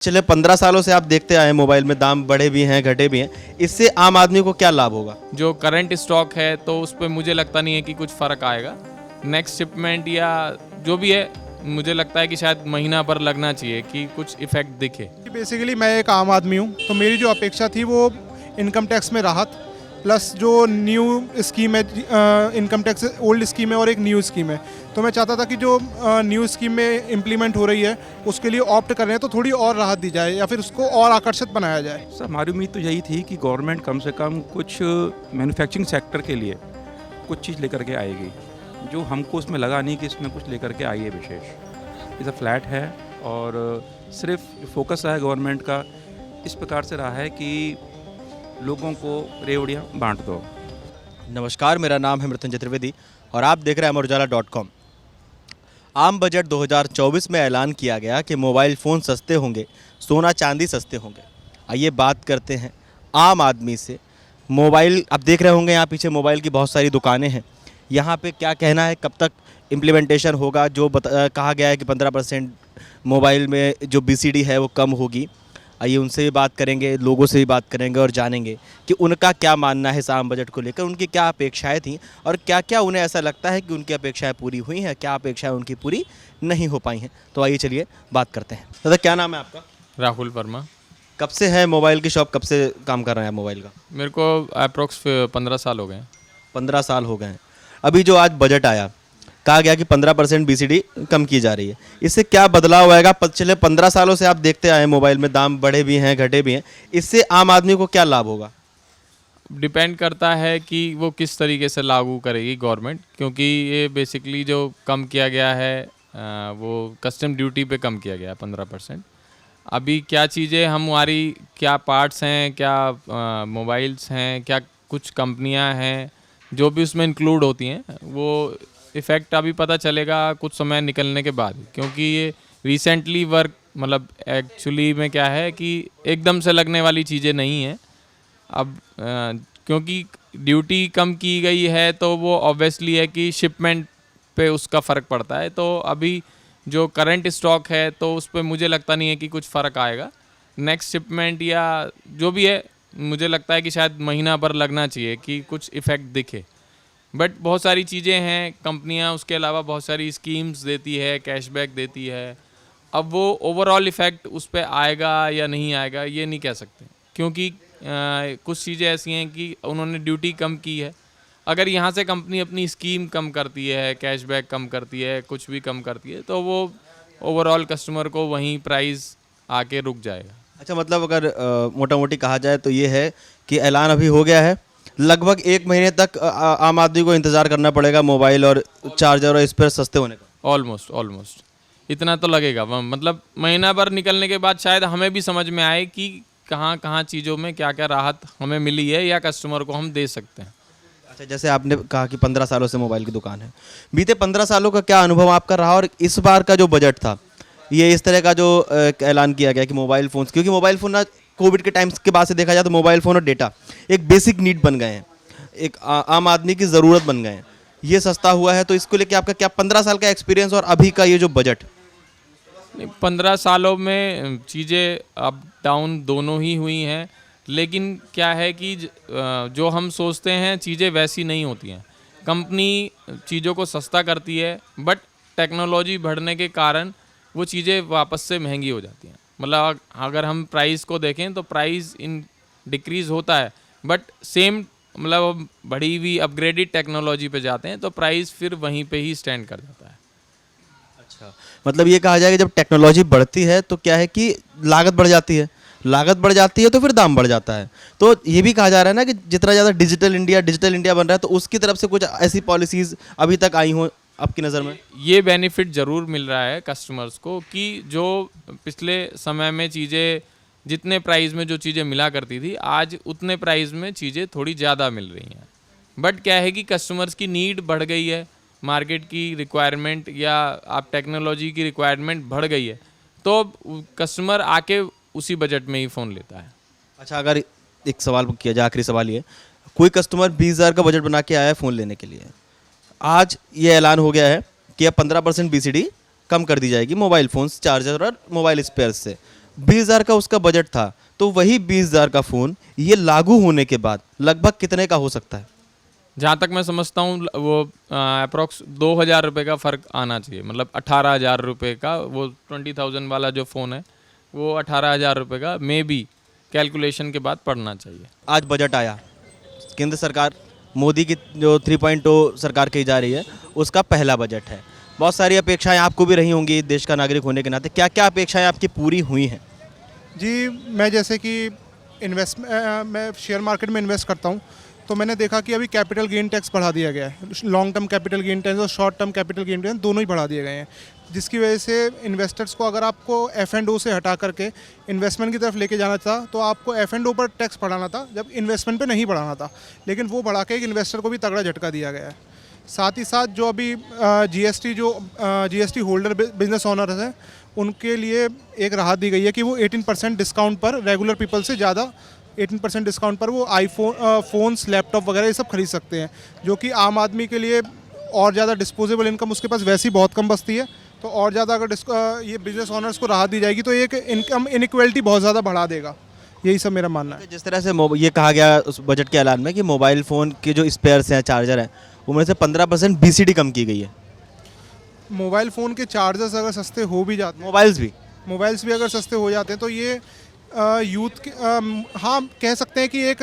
पिछले 15 सालों से आप देखते आए हैं मोबाइल में दाम बढ़े भी हैं घटे भी हैं, इससे आम आदमी को क्या लाभ होगा? जो करंट स्टॉक है तो उस पर मुझे लगता नहीं है कि कुछ फ़र्क आएगा। नेक्स्ट शिपमेंट या जो भी है, मुझे लगता है कि शायद महीना भर लगना चाहिए कि कुछ इफेक्ट दिखे। बेसिकली मैं एक आम आदमी हूँ, तो मेरी जो अपेक्षा थी वो इनकम टैक्स में राहत प्लस जो न्यू स्कीम है, इनकम टैक्स ओल्ड स्कीम है और एक न्यू स्कीम है, तो मैं चाहता था कि जो न्यू स्कीम में इम्प्लीमेंट हो रही है उसके लिए ऑप्ट कर रहे हैं तो थोड़ी और राहत दी जाए या फिर उसको और आकर्षित बनाया जाए। सर, हमारी उम्मीद तो यही थी कि गवर्नमेंट कम से कम कुछ मैन्युफैक्चरिंग सेक्टर के लिए कुछ चीज़ लेकर के आएगी, जो हमको उसमें लगा नहीं कि इसमें कुछ लेकर के आई है विशेष। इसे फ्लैट है और सिर्फ फोकस रहा है गवर्नमेंट का इस प्रकार से रहा है कि लोगों को रेवड़ियाँ बांट दो। नमस्कार, मेरा नाम है मृत्युंजय त्रिवेदी और आप देख रहे हैं अमरउजाला.com। आम बजट 2024 में ऐलान किया गया कि मोबाइल फ़ोन सस्ते होंगे, सोना चांदी सस्ते होंगे। आइए बात करते हैं आम आदमी से। मोबाइल आप देख रहे होंगे, यहाँ पीछे मोबाइल की बहुत सारी दुकानें हैं। यहाँ पे क्या कहना है, कब तक इम्प्लीमेंटेशन होगा? जो कहा गया है कि 15% मोबाइल में जो BCD है वो कम होगी। आइए उनसे भी बात करेंगे, लोगों से भी बात करेंगे और जानेंगे कि उनका क्या मानना है इस आम बजट को लेकर, उनकी क्या अपेक्षाएं थीं और क्या क्या उन्हें ऐसा लगता है कि उनकी अपेक्षाएं पूरी हुई हैं, क्या अपेक्षाएं उनकी पूरी नहीं हो पाई हैं। तो आइए चलिए बात करते हैं। दादा, क्या नाम है आपका? राहुल वर्मा। कब से है मोबाइल की शॉप, कब से काम कर रहे हैं मोबाइल का? मेरे को अप्रोक्स 15 साल हो गए हैं। 15 साल हो गए हैं। अभी जो आज बजट आया, कहा गया कि 15% BCD कम की जा रही है, इससे क्या बदलाव आएगा? पिछले 15 सालों से आप देखते आए हैं मोबाइल में दाम बढ़े भी हैं घटे भी हैं, इससे आम आदमी को क्या लाभ होगा? डिपेंड करता है कि वो किस तरीके से लागू करेगी गवर्नमेंट, क्योंकि ये बेसिकली जो कम किया गया है वो कस्टम ड्यूटी पे कम किया गया है 15%। अभी क्या चीज़ें हमारी, क्या पार्ट्स हैं, क्या मोबाइल्स हैं, क्या कुछ कंपनियां हैं जो भी उसमें इंक्लूड होती हैं, वो इफ़ेक्ट अभी पता चलेगा कुछ समय निकलने के बाद, क्योंकि ये रिसेंटली वर्क मतलब एक्चुअली में क्या है कि एकदम से लगने वाली चीज़ें नहीं हैं। अब क्योंकि ड्यूटी कम की गई है तो वो ऑब्वियसली है कि शिपमेंट पे उसका फ़र्क पड़ता है। तो अभी जो करंट स्टॉक है तो उस पर मुझे लगता नहीं है कि कुछ फ़र्क आएगा। नेक्स्ट शिपमेंट या जो भी है, मुझे लगता है कि शायद महीना भर लगना चाहिए कि कुछ इफ़ेक्ट दिखे। बट बहुत सारी चीज़ें हैं, कंपनियां उसके अलावा बहुत सारी स्कीम्स देती है, कैशबैक देती है। अब वो ओवरऑल इफ़ेक्ट उस पर आएगा या नहीं आएगा ये नहीं कह सकते, क्योंकि कुछ चीज़ें ऐसी हैं कि उन्होंने ड्यूटी कम की है। अगर यहाँ से कंपनी अपनी स्कीम कम करती है, कैशबैक कम करती है, कुछ भी कम करती है, तो वो ओवरऑल कस्टमर को वहीं प्राइस आके रुक जाएगा। अच्छा, मतलब अगर मोटा मोटी कहा जाए तो ये है कि ऐलान अभी हो गया है, लगभग 1 महीने तक आम आदमी को इंतज़ार करना पड़ेगा मोबाइल और चार्जर और स्पेयर सस्ते होने का। ऑलमोस्ट इतना तो लगेगा। मतलब महीना भर निकलने के बाद शायद हमें भी समझ में आए कि कहाँ कहाँ चीज़ों में क्या क्या राहत हमें मिली है या कस्टमर को हम दे सकते हैं। अच्छा, जैसे आपने कहा कि 15 सालों से मोबाइल की दुकान है, बीते 15 सालों का क्या अनुभव आपका रहा और इस बार का जो बजट था, ये इस तरह का जो ऐलान किया गया कि मोबाइल फ़ोन, क्योंकि मोबाइल फ़ोन ना कोविड के टाइम्स के बाद से देखा जाए तो मोबाइल फ़ोन और डेटा एक बेसिक नीड बन गए हैं, एक आम आदमी की ज़रूरत बन गए हैं, ये सस्ता हुआ है, तो इसको लेके आपका क्या 15 साल का एक्सपीरियंस और अभी का ये जो बजट? 15 सालों में चीज़ें अप डाउन दोनों ही हुई हैं, लेकिन क्या है कि जो हम सोचते हैं चीज़ें वैसी नहीं होती हैं। कंपनी चीज़ों को सस्ता करती है, बट टेक्नोलॉजी बढ़ने के कारण वो चीज़ें वापस से महंगी हो जाती हैं। मतलब अगर हम प्राइस को देखें तो प्राइस इन डिक्रीज़ होता है, बट सेम मतलब बढ़ी हुई अपग्रेडेड टेक्नोलॉजी पे जाते हैं तो प्राइस फिर वहीं पे ही स्टैंड कर जाता है। अच्छा, मतलब ये कहा जाए कि जब टेक्नोलॉजी बढ़ती है तो क्या है कि लागत बढ़ जाती है, लागत बढ़ जाती है तो फिर दाम बढ़ जाता है। तो ये भी कहा जा रहा है ना कि जितना ज़्यादा डिजिटल इंडिया बन रहा है तो उसकी तरफ से कुछ ऐसी पॉलिसीज़ अभी तक आई हों आपकी नज़र में? ये बेनिफिट ज़रूर मिल रहा है कस्टमर्स को कि जो पिछले समय में चीज़ें जितने प्राइस में जो चीज़ें मिला करती थी, आज उतने प्राइस में चीज़ें थोड़ी ज़्यादा मिल रही हैं। बट क्या है कि कस्टमर्स की नीड बढ़ गई है, मार्केट की रिक्वायरमेंट या आप टेक्नोलॉजी की रिक्वायरमेंट बढ़ गई है, तो कस्टमर आके उसी बजट में ही फ़ोन लेता है। अच्छा, अगर एक सवाल किया जाए, आखिरी सवाल ये, कोई कस्टमर 20,000 का बजट बना के आया है फ़ोन लेने के लिए, आज ये ऐलान हो गया है कि अब 15% BCD कम कर दी जाएगी मोबाइल फ़ोन्स, चार्जर और मोबाइल स्पेयर्स से। 20,000 का उसका बजट था, तो वही 20,000 का फ़ोन ये लागू होने के बाद लगभग कितने का हो सकता है? जहाँ तक मैं समझता हूँ वो अप्रॉक्स 2,000 रुपये का फ़र्क आना चाहिए, मतलब 18,000 रुपये का। वो 20,000 वाला जो फ़ोन है वो 18,000 रुपये का मे बी कैलकुलेशन के बाद पड़ना चाहिए। आज बजट आया, केंद्र सरकार मोदी की जो 3.0 सरकार की जा रही है उसका पहला बजट है। बहुत सारी अपेक्षाएं आपको भी रही होंगी देश का नागरिक होने के नाते, क्या क्या अपेक्षाएं आपकी पूरी हुई हैं? जी, मैं जैसे कि मैं शेयर मार्केट में इन्वेस्ट करता हूँ, तो मैंने देखा कि अभी कैपिटल गेन टैक्स बढ़ा दिया गया है। Long term capital gain tax और short term capital gain tax दोनों ही बढ़ा दिए गए हैं, जिसकी वजह से इन्वेस्टर्स को, अगर आपको F&O से हटा करके इन्वेस्टमेंट की तरफ लेके जाना था, तो आपको F&O पर टैक्स बढ़ाना था, जब इन्वेस्टमेंट पे नहीं बढ़ाना था। लेकिन वो बढ़ा के एक इन्वेस्टर को भी तगड़ा झटका दिया गया है। साथ ही साथ जो अभी GST होल्डर बिजनेस ओनर्स हैं, उनके लिए एक राहत दी गई है कि वो 18% डिस्काउंट पर रेगुलर पीपल से ज़्यादा 18% डिस्काउंट पर वो फ़ोन्स, लैपटॉप वगैरह ये सब खरीद सकते हैं, जो कि आम आदमी के लिए और ज़्यादा डिस्पोजेबल इनकम उसके पास वैसे ही बहुत कम बचती है। तो और ज़्यादा अगर ये बिजनेस ओनर्स को राहत दी जाएगी तो एक इनकम इनइक्वलिटी बहुत ज़्यादा बढ़ा देगा। यही सब मेरा मानना है। जिस तरह से ये कहा गया उस बजट के ऐलान में कि मोबाइल फ़ोन के जो स्पेयर्स हैं, चार्जर हैं, उनमें से 15% BCD कम की गई है। मोबाइल फ़ोन के चार्जर्स अगर सस्ते हो भी जाते हैं, मोबाइल्स भी अगर सस्ते हो जाते हैं, तो ये यूथ के हाँ, कह सकते हैं कि एक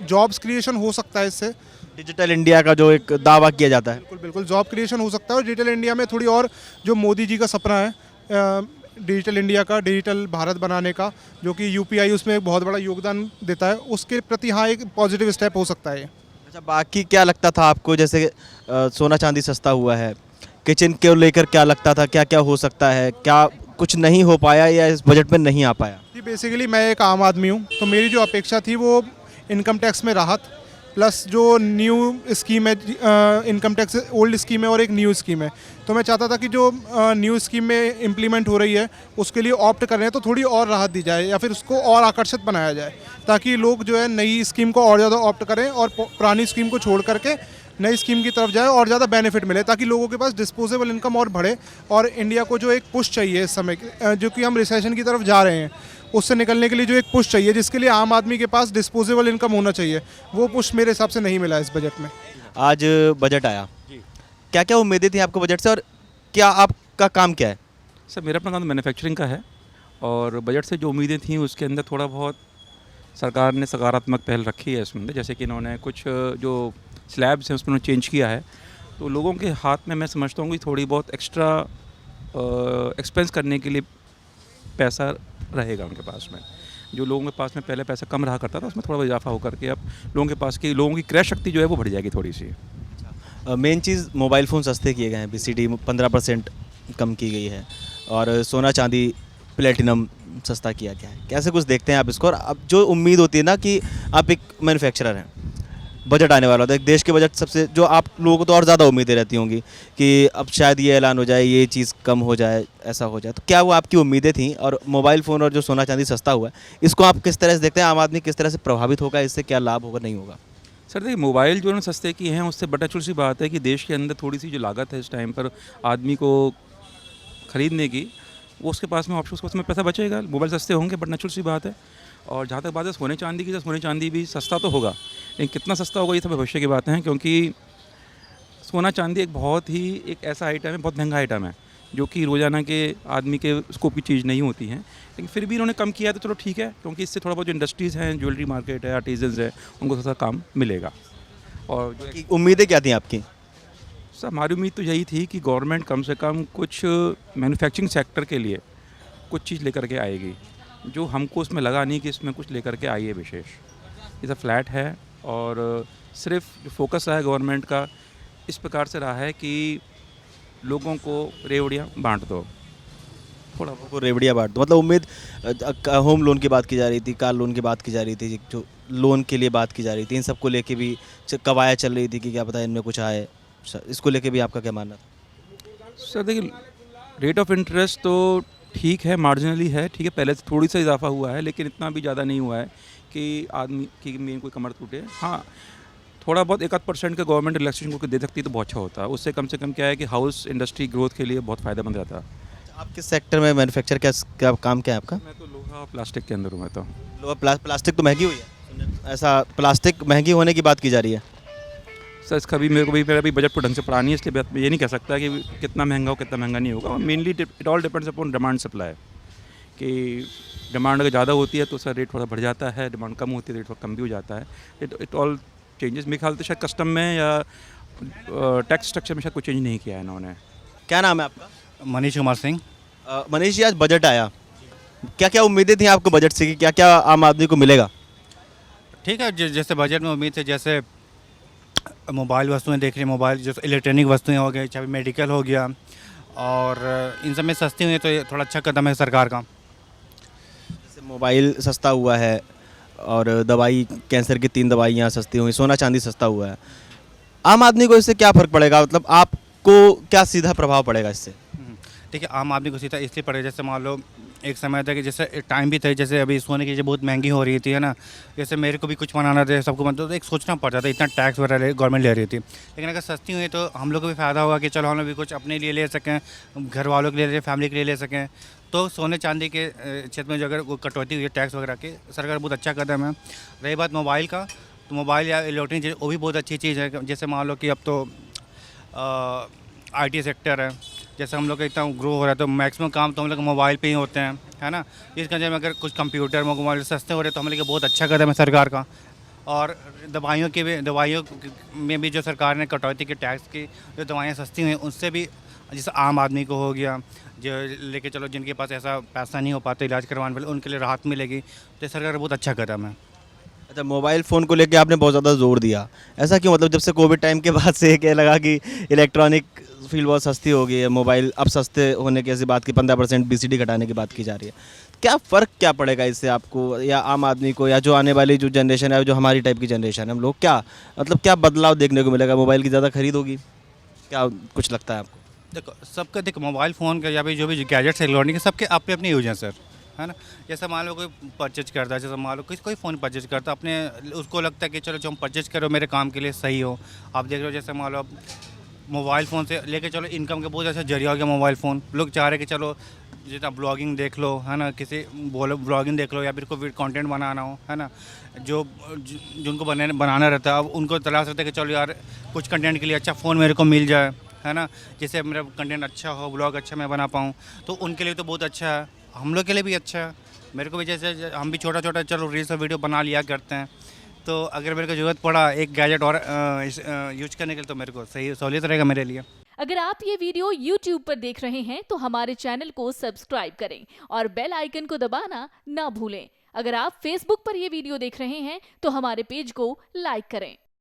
जॉब्स क्रिएशन हो सकता है इससे। डिजिटल इंडिया का जो एक दावा किया जाता है। बिल्कुल बिल्कुल, जॉब क्रिएशन हो सकता है। और डिजिटल इंडिया में थोड़ी और, जो मोदी जी का सपना है डिजिटल इंडिया का, डिजिटल भारत बनाने का, जो कि UPI उसमें एक बहुत बड़ा योगदान देता है, उसके प्रति हाँ एक पॉजिटिव स्टेप हो सकता है ये। अच्छा, बाकी क्या लगता था आपको, जैसे सोना चांदी सस्ता हुआ है, किचन के लेकर क्या लगता था, क्या क्या हो सकता है, क्या कुछ नहीं हो पाया या इस बजट में नहीं आ पाया? जी, बेसिकली मैं एक आम आदमी हूँ, तो मेरी जो अपेक्षा थी वो इनकम टैक्स में राहत, प्लस जो न्यू स्कीम है, इनकम टैक्स ओल्ड स्कीम है और एक न्यू स्कीम है, तो मैं चाहता था कि जो न्यू स्कीम में इम्प्लीमेंट हो रही है उसके लिए ऑप्ट कर रहे हैं तो थोड़ी और राहत दी जाए या फिर उसको और आकर्षित बनाया जाए, ताकि लोग जो है नई स्कीम को और ज़्यादा ऑप्ट करें और पुरानी स्कीम को छोड़ करके नई स्कीम की तरफ जाए और ज़्यादा बेनिफिट मिले, ताकि लोगों के पास डिस्पोजेबल इनकम और बढ़े। और इंडिया को जो एक पुश चाहिए इस समय, जो कि हम रिसेशन की तरफ जा रहे हैं, उससे निकलने के लिए जो एक पुश चाहिए, जिसके लिए आम आदमी के पास डिस्पोजेबल इनकम होना चाहिए, वो पुश मेरे हिसाब से नहीं मिला इस बजट में। आज बजट आया, क्या क्या उम्मीदें थी आपको बजट से और क्या आपका काम क्या है? सर, मेरा अपना काम मैन्युफैक्चरिंग का है और बजट से जो उम्मीदें थी उसके अंदर थोड़ा बहुत सरकार ने सकारात्मक पहल रखी है इसमें। जैसे कि इन्होंने कुछ जो स्लैब्स हैं उसमें उन्होंने चेंज किया है, तो लोगों के हाथ में मैं समझता हूँ कि थोड़ी बहुत एक्स्ट्रा एक्सपेंस करने के लिए पैसा रहेगा उनके पास में। जो लोगों के पास में पहले पैसा कम रहा करता था, उसमें थोड़ा इजाफा होकर के अब लोगों की क्रय शक्ति जो है वो बढ़ जाएगी थोड़ी सी। मेन चीज़ मोबाइल फ़ोन सस्ते किए गए हैं, BCD 15% कम की गई है और सोना चांदी प्लेटिनम सस्ता किया गया है। कैसे कुछ देखते हैं आप इसको? और अब जो उम्मीद होती है ना कि आप एक मैन्युफैक्चरर हैं, बजट आने वाला होता है, देश के बजट सबसे जो आप लोगों को तो और ज़्यादा उम्मीदें रहती होंगी कि अब शायद ये ऐलान हो जाए, ये चीज़ कम हो जाए, ऐसा हो जाए, तो क्या वो आपकी उम्मीदें थी? और मोबाइल फ़ोन और जो सोना चांदी सस्ता हुआ है, इसको आप किस तरह से देखते हैं? आम आदमी किस तरह से प्रभावित होगा, इससे क्या लाभ होगा, नहीं होगा? सर देखिए, मोबाइल जो है सस्ते किए हैं उससे बड़ा सी बात है कि देश के अंदर थोड़ी सी जो लागत है इस टाइम पर आदमी को ख़रीदने की, वो उसके पास में ऑप्शन, उसके पास में पैसा बचेगा, मोबाइल सस्ते होंगे, बट नेचुरल सी बात है। और जहाँ तक बात है सोने चांदी की, तो सोने चांदी भी सस्ता तो होगा, लेकिन कितना सस्ता होगा ये सब भविष्य की बातें हैं, क्योंकि सोना चांदी एक बहुत ही एक ऐसा आइटम है, बहुत महंगा आइटम है, जो कि रोज़ाना के आदमी के स्कोप की चीज़ नहीं होती है। लेकिन फिर भी इन्होंने कम किया तो चलो ठीक है, क्योंकि इससे थोड़ा बहुत जो इंडस्ट्रीज़ हैं, ज्वेलरी मार्केट है, आर्टिजन्स है, उनको थोड़ा सा काम मिलेगा। और जो उम्मीदें क्या थी आपकी? सर, हमारी उम्मीद तो यही थी कि गवर्नमेंट कम से कम कुछ मैन्युफैक्चरिंग सेक्टर के लिए कुछ चीज़ लेकर के आएगी, जो हमको उसमें लगा नहीं कि इसमें कुछ लेकर के आई है विशेष। ये सब फ्लैट है और सिर्फ जो फोकस रहा है गवर्नमेंट का इस प्रकार से रहा है कि लोगों को रेवड़ियाँ बांट दो, थोड़ा बहुत। को रेवड़िया बांट दो, मतलब उम्मीद होम लोन की बात की जा रही थी, कार लोन की बात की जा रही थी, जो लोन के लिए बात की जा रही थी, इन सब को लेके भी कवायद चल रही थी कि क्या पता इनमें कुछ आए। इसको लेके भी आपका क्या मानना था? सर देखिए, रेट ऑफ इंटरेस्ट तो ठीक है, मार्जिनली है, ठीक है, पहले से थोड़ी सा इजाफा हुआ है, लेकिन इतना भी ज़्यादा नहीं हुआ है कि आदमी की मेन कोई कमर टूटे। हाँ, थोड़ा बहुत 1-8% का गवर्नमेंट रिलैक्सेशन को दे सकती है तो बहुत अच्छा होता है। उससे कम क्या है कि हाउस इंडस्ट्री ग्रोथ के लिए बहुत फ़ायदेमंद रहता है। आप किस सेक्टर में मैन्युफैक्चर क्या काम क्या है आपका? मैं तो लोहा प्लास्टिक के अंदर हूँ मैं तो। प्लास्टिक तो महंगी हुई है, ऐसा प्लास्टिक महंगी होने की बात की जा रही है। सर इसका भी मेरा भी बजट पर ढंग से पड़ा नहीं है, इसलिए मैं ये नहीं कह सकता कि कितना महंगा हो कितना महंगा नहीं होगा। Mainly it all depends upon demand supply, कि डिमांड अगर ज़्यादा होती है तो सर रेट थोड़ा बढ़ जाता है, डिमांड कम होती है रेट थोड़ा कम भी हो जाता है। It all changes. मेरे ख्याल से शायद कस्टम में या टैक्स स्ट्रक्चर में शायद कुछ चेंज नहीं किया है इन्होंने। क्या नाम है आपका? मनीष कुमार सिंह। मनीष जी, आज बजट आया, क्या क्या उम्मीदें थी आपको बजट से कि क्या क्या आम आदमी को मिलेगा? ठीक है, जैसे बजट में उम्मीद है, जैसे मोबाइल वस्तुएं देख रही, मोबाइल जैसे इलेक्ट्रॉनिक वस्तुएं हो गई, चाहे मेडिकल हो गया, और इन सब में सस्ती हुई है तो ये थोड़ा अच्छा कदम है सरकार का। जैसे मोबाइल सस्ता हुआ है और दवाई, कैंसर की 3 दवाइयाँ सस्ती हुई, सोना चांदी सस्ता हुआ है, आम आदमी को इससे क्या फ़र्क पड़ेगा? मतलब आपको क्या सीधा प्रभाव पड़ेगा इससे? देखिए, आम आदमी को सीधा इसलिए पड़ेगा, जैसे मान लो एक समय था कि जैसे एक टाइम भी था, जैसे अभी सोने की चीज़ें बहुत महंगी हो रही थी, है ना। जैसे मेरे को भी कुछ बनाना था, सबको मतलब तो एक सोचना पड़ता था, इतना टैक्स वगैरह गवर्नमेंट ले रही थी। लेकिन अगर सस्ती हुई तो हम लोग को भी फ़ायदा होगा कि चलो हम लोग भी कुछ अपने लिए ले सकें, घर वालों के लिए ले, फैमिली के लिए ले सकें। तो सोने चांदी के क्षेत्र में जो अगर वो कटौती हुई है टैक्स वगैरह की, सरकार बहुत अच्छा कदम है। रही बात मोबाइल का, तो मोबाइल या इलेक्ट्रॉनिक चीज़ वो भी बहुत अच्छी चीज़ है। जैसे मान लो कि अब तो IT सेक्टर है, जैसे हम लोग का इतना ग्रो हो रहा है तो मैक्सिमम काम तो हम लोग मोबाइल पे ही होते हैं, है ना। इस कंजे में अगर कुछ कंप्यूटर मोबाइल सस्ते हो रहे तो हम लोग बहुत अच्छा कदम है सरकार का। और दवाइयों में भी जो सरकार ने कटौती की टैक्स की, जो दवाइयाँ सस्ती हुई उससे भी जैसे आम आदमी को हो गया, जो लेके चलो जिनके पास ऐसा पैसा नहीं हो पाता इलाज करवाने वाले, उनके लिए राहत मिलेगी। तो सरकार का बहुत अच्छा कदम है। अच्छा, मोबाइल फ़ोन को लेके आपने बहुत ज़्यादा जोर दिया, ऐसा क्यों? मतलब जब से कोविड टाइम के बाद से क्या लगा कि इलेक्ट्रॉनिक फील्ड बहुत सस्ती हो गई है, मोबाइल अब सस्ते होने की ऐसी बात की 15% BCD घटाने की बात की जा रही है, क्या फ़र्क क्या पड़ेगा इससे आपको या आम आदमी को, या जो आने वाली जो जनरेशन है, जो हमारी टाइप की जनरेशन है हम लोग, क्या मतलब क्या बदलाव देखने को मिलेगा? मोबाइल की ज़्यादा खरीद होगी, क्या कुछ लगता है आपको? देखो मोबाइल फ़ोन का या भी जो भी गैजेट्स इलेक्ट्रॉनिक है, सबके अपने अपने यूज हैं सर, है ना। जैसे मान लो कोई परचेज करता है, जैसे मान लो कोई फ़ोन परचेज करता है, अपने उसको लगता है कि चलो जो हम परचेज करो मेरे काम के लिए सही हो। आप देख रहे हो, जैसे मान लो मोबाइल फ़ोन से लेके चलो इनकम का बहुत अच्छा जरिया हो गया मोबाइल फ़ोन। लोग चाह रहे हैं कि चलो जितना ब्लॉगिंग देख लो, है ना, किसी ब्लॉगिंग देख लो, या फिर कोई कंटेंट बनाना हो, है ना, जिनको बनाना रहता है, अब उनको तलाश रहता है कि चलो यार कुछ कंटेंट के लिए अच्छा फ़ोन मेरे को मिल जाए, है ना, जिससे मेरा कंटेंट अच्छा हो, ब्लॉग अच्छा मैं बना पाऊँ। तो उनके लिए तो बहुत अच्छा है, हम लोग के लिए भी अच्छा है। मेरे को भी जैसे हम भी छोटा छोटा चलो रील्स और वीडियो बना लिया करते हैं, तो अगर मेरे को ज़रूरत पड़ा एक गैजेट और यूज करने के लिए, तो मेरे को सही सहूलियत रहेगा मेरे लिए। अगर आप ये वीडियो YouTube पर देख रहे हैं तो हमारे चैनल को सब्सक्राइब करें और बेल आइकन को दबाना ना भूलें। अगर आप Facebook पर ये वीडियो देख रहे हैं तो हमारे पेज को लाइक करें।